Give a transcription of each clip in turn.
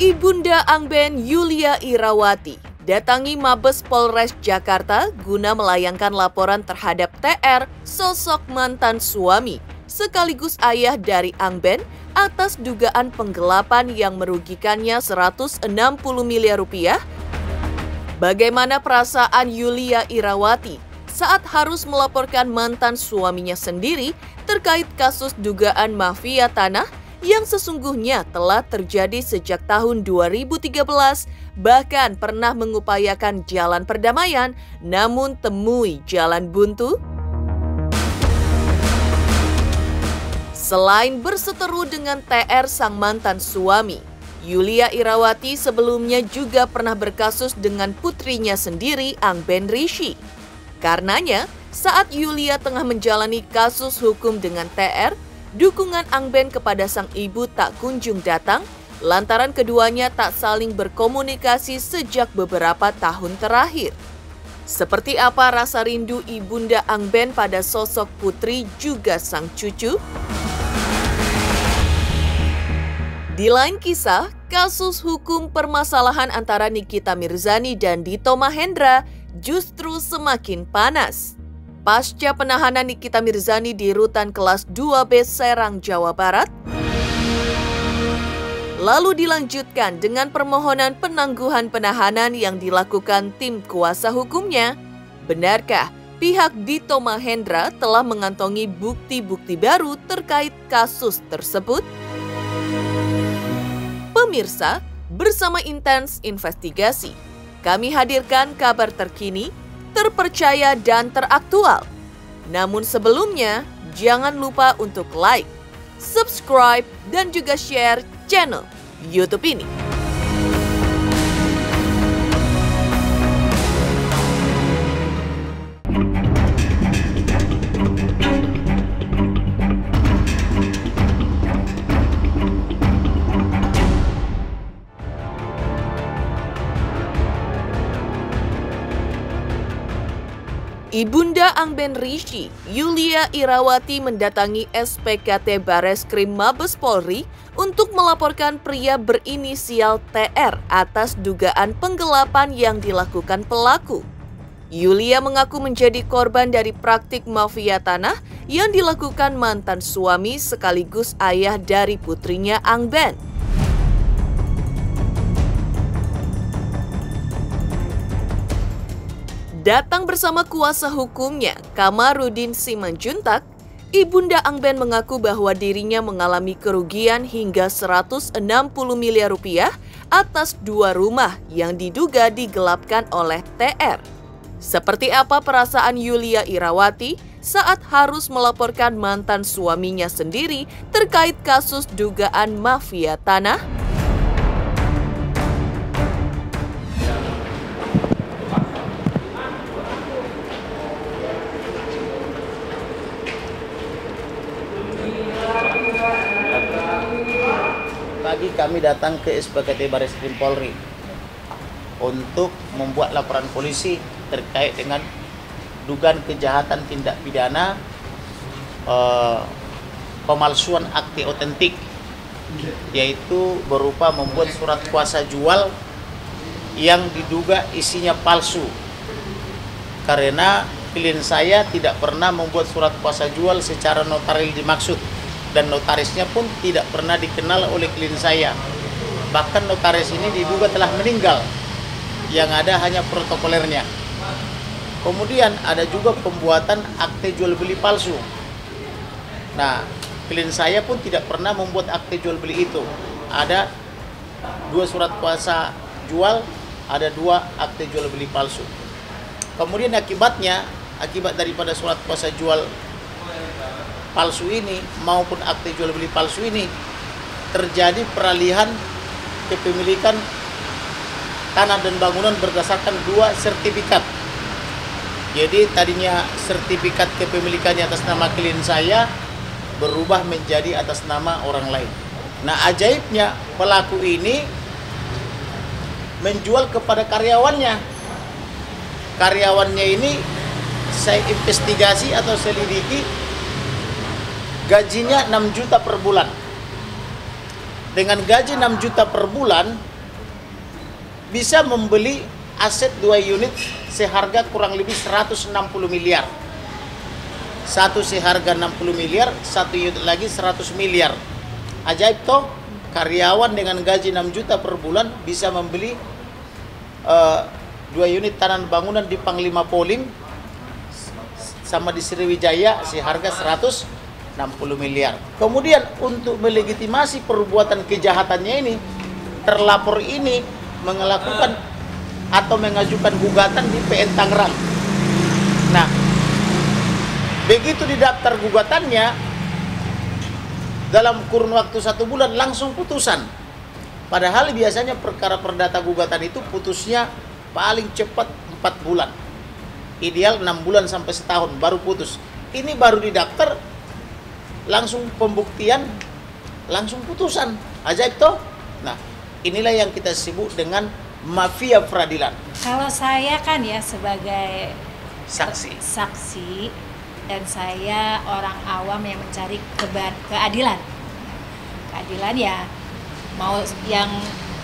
Ibunda Angben Yulia Irawati datangi Mabes Polres Jakarta guna melayangkan laporan terhadap TR, sosok mantan suami, sekaligus ayah dari Angben atas dugaan penggelapan yang merugikannya 160 miliar rupiah. Bagaimana perasaan Yulia Irawati saat harus melaporkan mantan suaminya sendiri terkait kasus dugaan mafia tanah yang sesungguhnya telah terjadi sejak tahun 2013, bahkan pernah mengupayakan jalan perdamaian, namun temui jalan buntu? Selain berseteru dengan TR sang mantan suami, Yulia Irawati sebelumnya juga pernah berkasus dengan putrinya sendiri, Angben Rishi. Karenanya, saat Yulia tengah menjalani kasus hukum dengan TR, dukungan Angben kepada sang ibu tak kunjung datang, lantaran keduanya tak saling berkomunikasi sejak beberapa tahun terakhir. Seperti apa rasa rindu ibunda Angben pada sosok putri juga sang cucu? Di lain kisah, kasus hukum permasalahan antara Nikita Mirzani dan Dito Mahendra justru semakin panas. Pasca penahanan Nikita Mirzani di Rutan Kelas 2B Serang, Jawa Barat, lalu dilanjutkan dengan permohonan penangguhan penahanan yang dilakukan tim kuasa hukumnya. Benarkah pihak Dito Mahendra telah mengantongi bukti-bukti baru terkait kasus tersebut? Pemirsa, bersama Intens Investigasi, kami hadirkan kabar terkini, terpercaya dan teraktual. Namun sebelumnya, jangan lupa untuk like, subscribe, dan juga share channel YouTube ini. Ibunda Angben Rishi, Yulia Irawati mendatangi SPKT Bareskrim Mabes Polri untuk melaporkan pria berinisial TR atas dugaan penggelapan yang dilakukan pelaku. Yulia mengaku menjadi korban dari praktik mafia tanah yang dilakukan mantan suami sekaligus ayah dari putrinya Angben. Datang bersama kuasa hukumnya, Kamarudin Simanjuntak, ibunda Angben mengaku bahwa dirinya mengalami kerugian hingga 160 miliar rupiah atas 2 rumah yang diduga digelapkan oleh TR. Seperti apa perasaan Yulia Irawati saat harus melaporkan mantan suaminya sendiri terkait kasus dugaan mafia tanah? Pagi kami datang ke SPKT Bareskrim Polri untuk membuat laporan polisi terkait dengan dugaan kejahatan tindak pidana pemalsuan akte otentik, yaitu berupa membuat surat kuasa jual yang diduga isinya palsu, karena klien saya tidak pernah membuat surat kuasa jual secara notaris dimaksud, dan notarisnya pun tidak pernah dikenal oleh klien saya. Bahkan notaris ini diduga telah meninggal, yang ada hanya protokolernya. Kemudian ada juga pembuatan akte jual beli palsu. Nah, klien saya pun tidak pernah membuat akte jual beli itu. Ada 2 surat kuasa jual, ada 2 akte jual beli palsu. Kemudian akibat daripada surat kuasa jual palsu ini maupun akte jual beli palsu ini, terjadi peralihan kepemilikan tanah dan bangunan berdasarkan 2 sertifikat. Jadi tadinya sertifikat kepemilikannya atas nama klien saya berubah menjadi atas nama orang lain. Nah, ajaibnya pelaku ini menjual kepada karyawannya. Karyawannya ini saya investigasi atau selidiki, gajinya 6 juta per bulan. Dengan gaji 6 juta per bulan, bisa membeli aset 2 unit seharga kurang lebih 160 miliar. Satu seharga 60 miliar, satu unit lagi 100 miliar. Ajaib toh, karyawan dengan gaji 6 juta per bulan bisa membeli 2 unit tanah bangunan di Panglima Polim sama di Sriwijaya seharga 160 miliar. Kemudian untuk melegitimasi perbuatan kejahatannya ini, terlapor ini melakukan atau mengajukan gugatan di PN Tangerang. Nah, begitu didaftar gugatannya, dalam kurun waktu 1 bulan langsung putusan. Padahal biasanya perkara perdata gugatan itu putusnya paling cepat 4 bulan. Ideal 6 bulan sampai setahun baru putus. Ini baru didaftar, langsung pembuktian, langsung putusan. Ajaib toh? Nah, inilah yang kita sebut dengan mafia peradilan. Kalau saya kan ya sebagai saksi dan saya orang awam yang mencari keadilan. Keadilan ya mau yang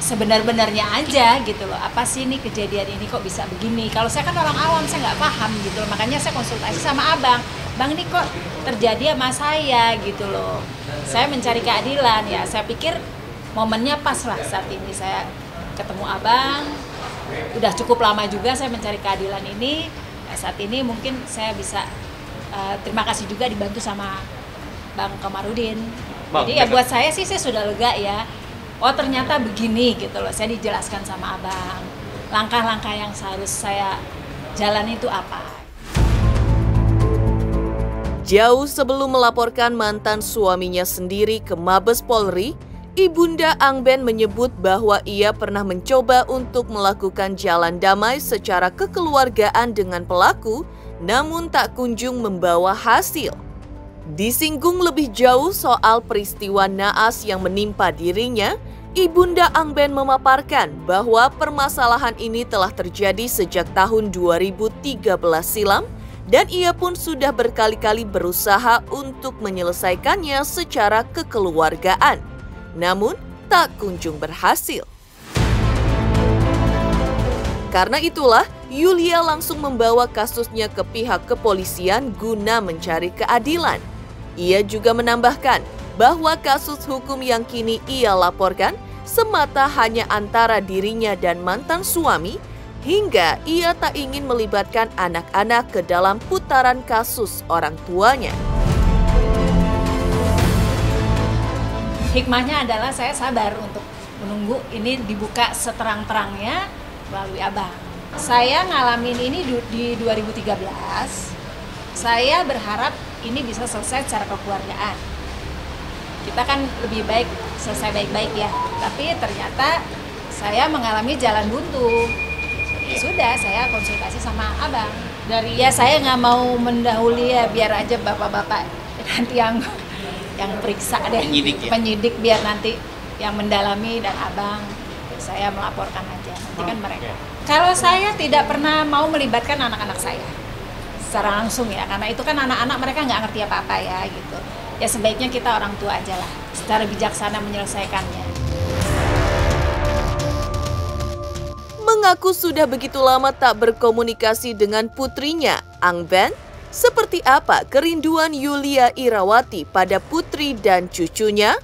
sebenar-benarnya aja gitu loh. Apa sih ini kejadian ini kok bisa begini? Kalau saya kan orang awam, saya nggak paham gitu loh. Makanya saya konsultasi sama abang. Bang, ini kok terjadi sama saya gitu loh. Saya mencari keadilan ya. Saya pikir momennya pas lah saat ini saya ketemu abang. Udah cukup lama juga saya mencari keadilan ini. Nah, saat ini mungkin saya bisa terima kasih juga dibantu sama Bang Kamarudin. Jadi ya buat saya sih saya sudah lega ya. Oh ternyata begini gitu loh. Saya dijelaskan sama abang. Langkah-langkah yang seharus saya jalan itu apa. Jauh sebelum melaporkan mantan suaminya sendiri ke Mabes Polri, Ibunda Angben menyebut bahwa ia pernah mencoba untuk melakukan jalan damai secara kekeluargaan dengan pelaku, namun tak kunjung membawa hasil. Disinggung lebih jauh soal peristiwa naas yang menimpa dirinya, Ibunda Angben memaparkan bahwa permasalahan ini telah terjadi sejak tahun 2013 silam, dan ia pun sudah berkali-kali berusaha untuk menyelesaikannya secara kekeluargaan. Namun, tak kunjung berhasil. Karena itulah, Yulia langsung membawa kasusnya ke pihak kepolisian guna mencari keadilan. Ia juga menambahkan bahwa kasus hukum yang kini ia laporkan semata hanya antara dirinya dan mantan suami, hingga ia tak ingin melibatkan anak-anak ke dalam putaran kasus orang tuanya. Hikmahnya adalah saya sabar untuk menunggu ini dibuka seterang-terangnya melalui abang. Saya ngalamin ini di 2013. Saya berharap ini bisa selesai secara kekeluargaan. Kita kan lebih baik selesai baik-baik ya. Tapi ternyata saya mengalami jalan buntu. Sudah, saya konsultasi sama abang. Ya saya nggak mau mendahului ya, biar aja bapak-bapak nanti yang periksa deh, penyidik biar nanti yang mendalami, dan abang saya melaporkan aja, nanti kan mereka. Kalau saya tidak pernah mau melibatkan anak-anak saya secara langsung ya, karena itu kan anak-anak mereka nggak ngerti apa-apa ya gitu. Ya sebaiknya kita orang tua aja lah, secara bijaksana menyelesaikannya. Mengaku sudah begitu lama tak berkomunikasi dengan putrinya, Angben. Seperti apa kerinduan Yulia Irawati pada putri dan cucunya?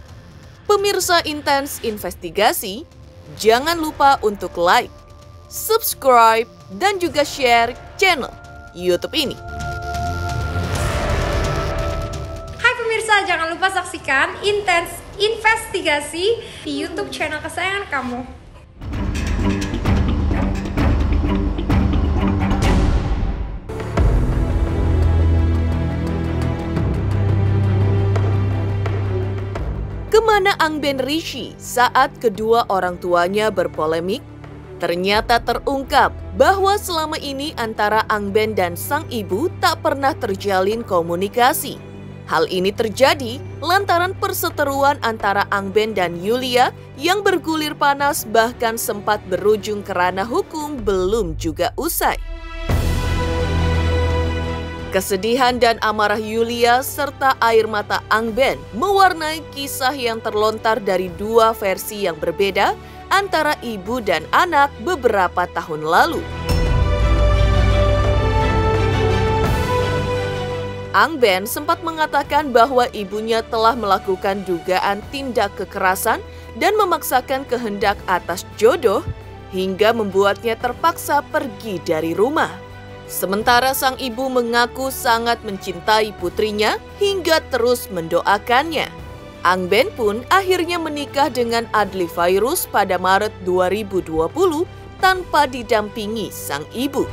Pemirsa Intens Investigasi, jangan lupa untuk like, subscribe, dan juga share channel YouTube ini. Hai pemirsa, jangan lupa saksikan Intens Investigasi di YouTube channel kesayangan kamu. Kemana Angben Rishi saat kedua orang tuanya berpolemik? Ternyata terungkap bahwa selama ini antara Angben dan sang ibu tak pernah terjalin komunikasi. Hal ini terjadi lantaran perseteruan antara Angben dan Yulia yang bergulir panas bahkan sempat berujung ke ranah hukum belum juga usai. Kesedihan dan amarah Yulia serta air mata Angben mewarnai kisah yang terlontar dari dua versi yang berbeda antara ibu dan anak beberapa tahun lalu. Angben sempat mengatakan bahwa ibunya telah melakukan dugaan tindak kekerasan dan memaksakan kehendak atas jodoh hingga membuatnya terpaksa pergi dari rumah. Sementara sang ibu mengaku sangat mencintai putrinya hingga terus mendoakannya. Angben pun akhirnya menikah dengan Adli Fairuz pada Maret 2020 tanpa didampingi sang ibu.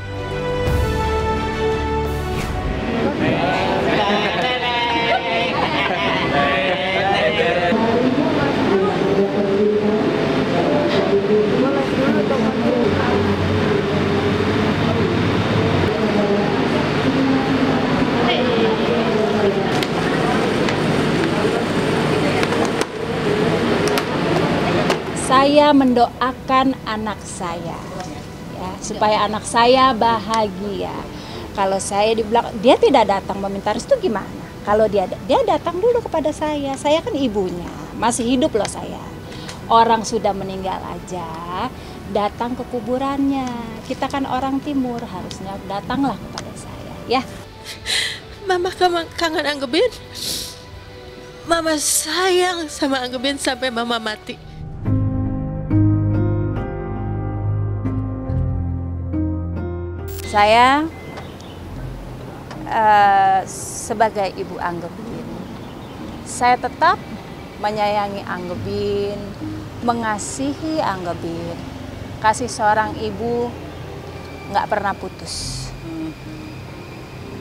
Saya mendoakan anak saya, ya, supaya anak saya bahagia. Kalau saya dibilang dia tidak datang meminta restu gimana? Kalau dia datang dulu kepada saya kan ibunya, masih hidup loh saya. Orang sudah meninggal aja, datang ke kuburannya. Kita kan orang timur, harusnya datanglah kepada saya, ya. Mama kangen Anggebin. Mama sayang sama Anggebin sampai mama mati. Saya sebagai ibu Anggebin, saya tetap menyayangi Anggebin, mengasihi Anggebin. Kasih seorang ibu nggak pernah putus,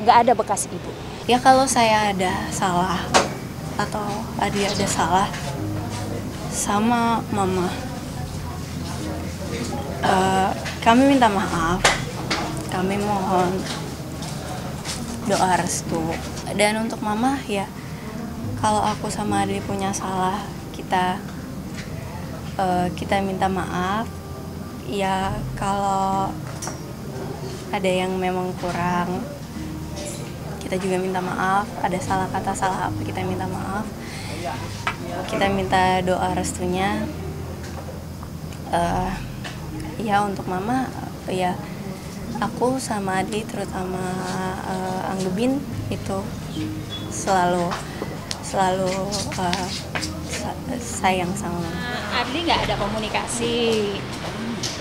nggak ada bekas ibu. Ya kalau saya ada salah atau Adi ada salah sama mama, kami minta maaf. Kami mohon doa restu. Dan untuk mama ya, kalau aku sama Adli punya salah, kita minta maaf. Ya kalau ada yang memang kurang, kita juga minta maaf. Ada salah kata, salah apa, kita minta maaf. Kita minta doa restunya. Ya untuk mama ya, aku sama Adi terutama Anggebin itu selalu sayang sama mama. Adli nggak ada komunikasi.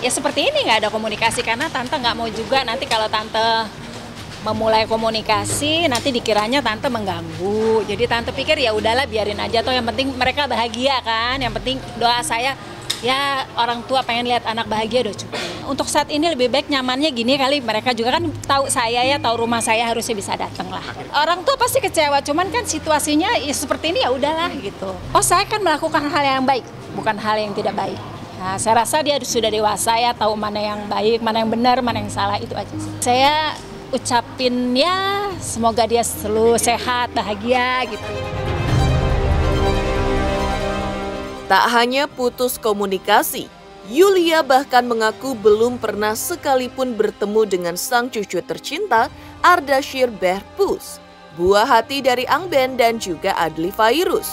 Ya seperti ini nggak ada komunikasi karena tante nggak mau juga nanti kalau tante memulai komunikasi nanti dikiranya tante mengganggu. Jadi tante pikir ya udahlah biarin aja toh, yang penting mereka bahagia kan. Yang penting doa saya ya orang tua pengen lihat anak bahagia udah cukup. Untuk saat ini lebih baik nyamannya gini kali, mereka juga kan tahu saya ya, tahu rumah saya, harusnya bisa datang lah. Orang tua pasti kecewa, cuman kan situasinya ya seperti ini ya udahlah gitu. Oh saya kan melakukan hal yang baik, bukan hal yang tidak baik. Nah, saya rasa dia sudah dewasa ya, tahu mana yang baik, mana yang benar, mana yang salah, itu aja sih. Saya ucapin ya semoga dia selalu sehat, bahagia gitu. Tak hanya putus komunikasi, Yulia bahkan mengaku belum pernah sekalipun bertemu dengan sang cucu tercinta, Ardashir Behpus, buah hati dari Angben dan juga Adli Fairuz.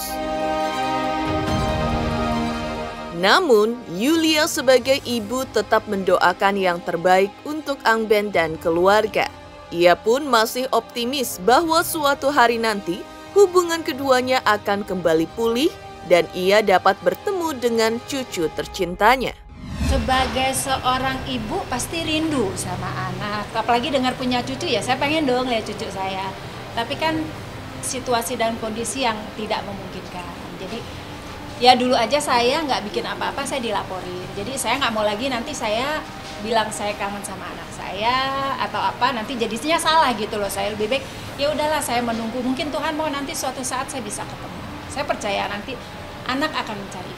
Namun, Yulia sebagai ibu tetap mendoakan yang terbaik untuk Angben dan keluarga. Ia pun masih optimis bahwa suatu hari nanti hubungan keduanya akan kembali pulih dan ia dapat bertemu dengan cucu tercintanya. Sebagai seorang ibu pasti rindu sama anak, apalagi dengar punya cucu ya saya pengen dong lihat cucu saya. Tapi kan situasi dan kondisi yang tidak memungkinkan. Jadi ya dulu aja saya nggak bikin apa-apa, saya dilaporin. Jadi saya nggak mau lagi nanti saya bilang saya kangen sama anak saya atau apa, nanti jadinya salah gitu loh. Saya lebih baik ya udahlah saya menunggu, mungkin Tuhan mau nanti suatu saat saya bisa ketemu. Saya percaya nanti anak akan mencari.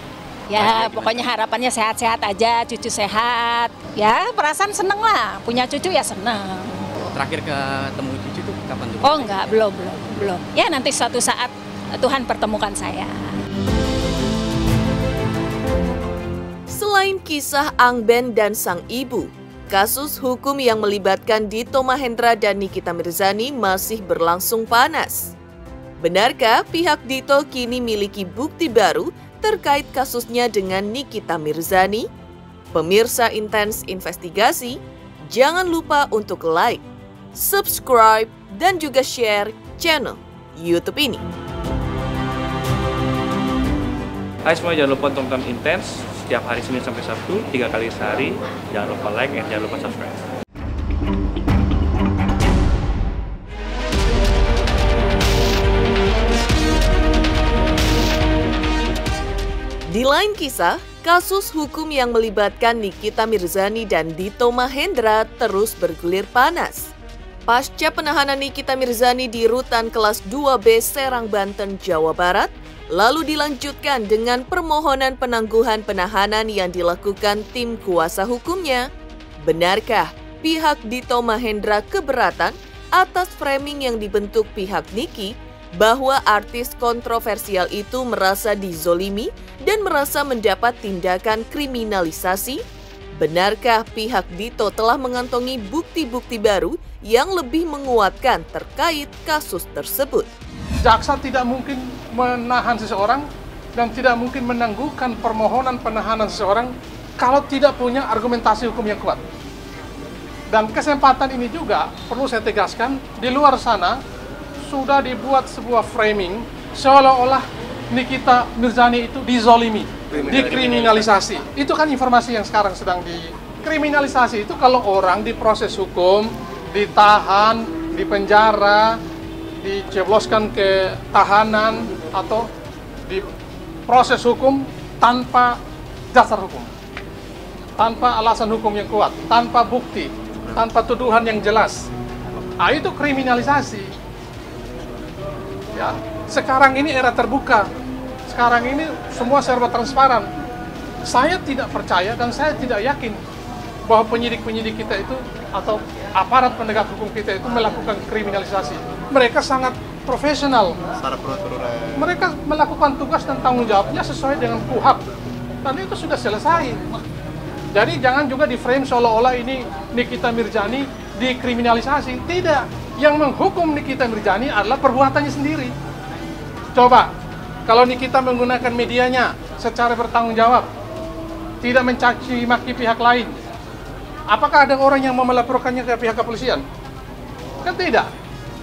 Ya pokoknya harapannya sehat-sehat aja, cucu sehat. Ya perasaan seneng lah, punya cucu ya seneng. Terakhir ketemu cucu tuh kapan tuh? Oh enggak, belum. Ya nanti suatu saat Tuhan pertemukan saya. Selain kisah Angben dan sang ibu, kasus hukum yang melibatkan Dito Mahendra dan Nikita Mirzani masih berlangsung panas. Benarkah pihak Dito kini miliki bukti baru terkait kasusnya dengan Nikita Mirzani? Pemirsa Intens Investigasi, jangan lupa untuk like, subscribe, dan juga share channel YouTube ini. Hai semua, jangan lupa tonton Intens setiap hari Senin sampai Sabtu 3 kali sehari. Jangan lupa like dan jangan lupa subscribe. Di lain kisah, kasus hukum yang melibatkan Nikita Mirzani dan Dito Mahendra terus bergulir panas. Pasca penahanan Nikita Mirzani di Rutan Kelas 2B Serang, Banten, Jawa Barat, lalu dilanjutkan dengan permohonan penangguhan penahanan yang dilakukan tim kuasa hukumnya. Benarkah pihak Dito Mahendra keberatan atas framing yang dibentuk pihak Niki bahwa artis kontroversial itu merasa dizolimi dan merasa mendapat tindakan kriminalisasi? Benarkah pihak Dito telah mengantongi bukti-bukti baru yang lebih menguatkan terkait kasus tersebut? Jaksa tidak mungkin menahan seseorang dan tidak mungkin menangguhkan permohonan penahanan seseorang kalau tidak punya argumentasi hukum yang kuat. Dan kesempatan ini juga perlu saya tegaskan, di luar sana sudah dibuat sebuah framing seolah-olah Nikita Mirzani itu dizolimi, dikriminalisasi. Itu kan informasi yang sekarang sedang dikriminalisasi. Itu kalau orang diproses hukum, ditahan, dipenjara, dicebloskan ke tahanan atau diproses hukum tanpa dasar hukum, tanpa alasan hukum yang kuat, tanpa bukti, tanpa tuduhan yang jelas. Nah, itu kriminalisasi. Ya, sekarang ini era terbuka. Sekarang ini semua serba transparan. Saya tidak percaya dan saya tidak yakin bahwa penyidik-penyidik kita itu atau aparat penegak hukum kita itu melakukan kriminalisasi. Mereka sangat profesional. Mereka melakukan tugas dan tanggung jawabnya sesuai dengan KUHAP. Dan itu sudah selesai. Jadi jangan juga di-frame seolah-olah ini Nikita Mirzani dikriminalisasi. Tidak. Yang menghukum Nikita Mirzani adalah perbuatannya sendiri. Coba, kalau Nikita menggunakan medianya secara bertanggung jawab, tidak mencaci maki pihak lain, apakah ada orang yang mau melaporkannya ke pihak kepolisian? Kan tidak.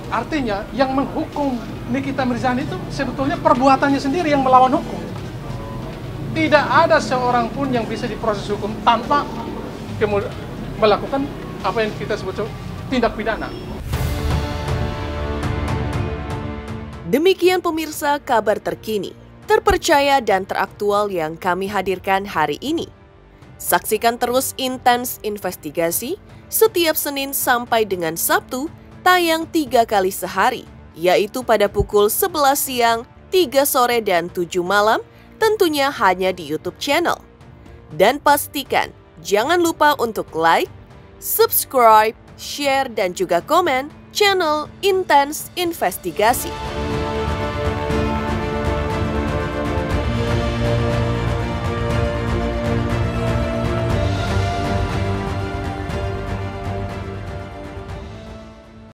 Artinya yang menghukum Nikita Mirzani itu sebetulnya perbuatannya sendiri yang melawan hukum. Tidak ada seorang pun yang bisa diproses hukum tanpa melakukan apa yang kita sebut tindak pidana. Demikian pemirsa kabar terkini, terpercaya dan teraktual yang kami hadirkan hari ini. Saksikan terus Intens Investigasi setiap Senin sampai dengan Sabtu, tayang 3 kali sehari, yaitu pada pukul 11 siang, 3 sore, dan 7 malam, tentunya hanya di YouTube channel. Dan pastikan jangan lupa untuk like, subscribe, share, dan juga komen channel Intens Investigasi.